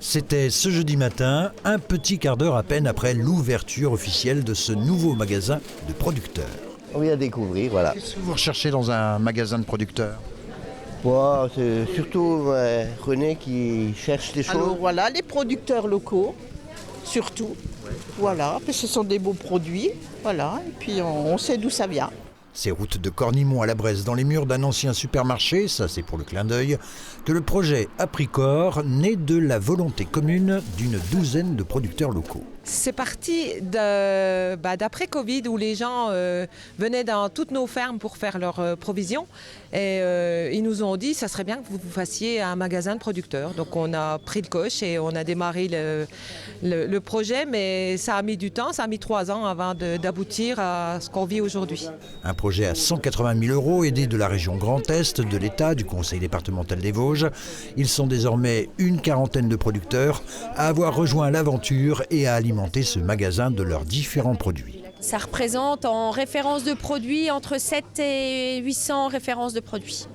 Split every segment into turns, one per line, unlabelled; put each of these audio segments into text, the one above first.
C'était ce jeudi matin, un petit quart d'heure à peine après l'ouverture officielle de ce nouveau magasin de producteurs.
On vient découvrir, voilà.
Qu'est-ce que vous recherchez dans un magasin de producteurs?
Bon, c'est surtout René qui cherche des choses.
Alors voilà, les producteurs locaux, surtout. Voilà, parce que ce sont des beaux produits. Voilà, et puis on sait d'où ça vient.
Ces routes de Cornimont à la Bresse, dans les murs d'un ancien supermarché, ça c'est pour le clin d'œil, que le projet a pris corps, né de la volonté commune d'une douzaine de producteurs locaux.
C'est parti d'après Covid où les gens venaient dans toutes nos fermes pour faire leurs provisions et ils nous ont dit ça serait bien que vous fassiez un magasin de producteurs. Donc on a pris le coche et on a démarré le projet, mais ça a mis du temps, ça a mis 3 ans avant d'aboutir à ce qu'on vit aujourd'hui.
Un projet à 180 000 € aidé de la région Grand Est, de l'État, du Conseil départemental des Vosges. Ils sont désormais une quarantaine de producteurs à avoir rejoint l'aventure et à alimenter ce magasin de leurs différents produits.
Ça représente en références de produits entre 7 et 800 références de produits.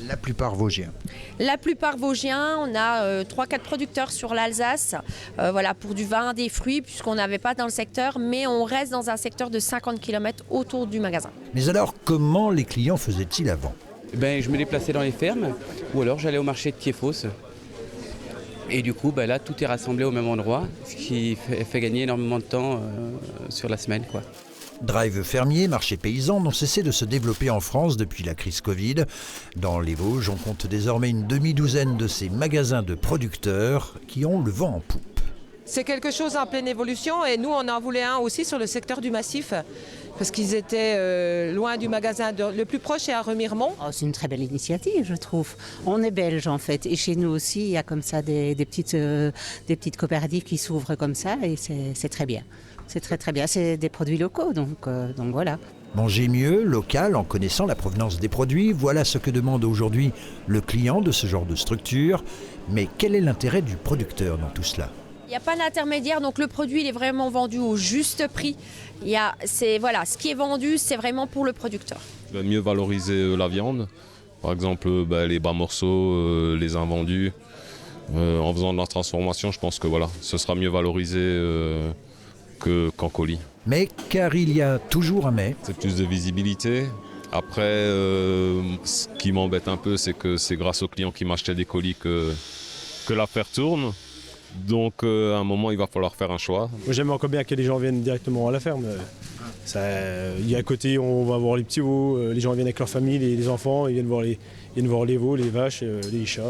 La plupart vosgiens.
La plupart vosgiens, on a 3-4 producteurs sur l'Alsace, voilà, pour du vin, des fruits, puisqu'on n'avait pas dans le secteur, mais on reste dans un secteur de 50 km autour du magasin.
Mais alors, comment les clients faisaient-ils avant ?
Je me déplaçais dans les fermes, ou alors j'allais au marché de Thiéfosse. Et du coup, là, tout est rassemblé au même endroit, ce qui fait gagner énormément de temps sur la semaine, quoi.
Drive fermier, marché paysan n'ont cessé de se développer en France depuis la crise Covid. Dans les Vosges, on compte désormais une demi-douzaine de ces magasins de producteurs qui ont le vent en poupe.
C'est quelque chose en pleine évolution et nous on en voulait un aussi sur le secteur du Massif parce qu'ils étaient loin du magasin le plus proche est à Remiremont.
Oh, c'est une très belle initiative, je trouve. On est belges en fait et chez nous aussi il y a comme ça des petites coopératives qui s'ouvrent comme ça et c'est très bien. C'est très très bien, c'est des produits locaux donc voilà.
Manger mieux, local, en connaissant la provenance des produits, voilà ce que demande aujourd'hui le client de ce genre de structure. Mais quel est l'intérêt du producteur dans tout cela ?
Il n'y a pas d'intermédiaire, donc le produit il est vraiment vendu au juste prix. Ce qui est vendu, c'est vraiment pour le producteur.
Mieux valoriser la viande, par exemple les bas morceaux, les invendus. En faisant de la transformation, je pense que ce sera mieux valorisé qu'en colis.
Mais car il y a toujours un mais.
C'est plus de visibilité. Après, ce qui m'embête un peu, c'est que c'est grâce aux clients qui m'achetaient des colis que l'affaire tourne. Donc à un moment il va falloir faire un choix.
Moi j'aime encore bien que les gens viennent directement à la ferme. Il y a à côté on va voir les petits veaux, les gens viennent avec leur famille, les enfants, ils viennent voir les veaux, les vaches, les chats.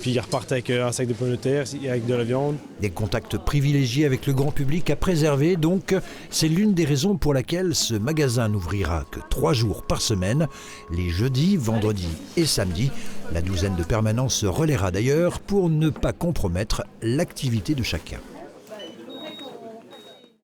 Puis ils repartent avec un sac de pommes de terre, avec de la viande.
Des contacts privilégiés avec le grand public à préserver, donc c'est l'une des raisons pour laquelle ce magasin n'ouvrira que 3 jours par semaine, les jeudis, vendredis et samedis. La douzaine de permanents se relaiera d'ailleurs pour ne pas compromettre l'activité de chacun.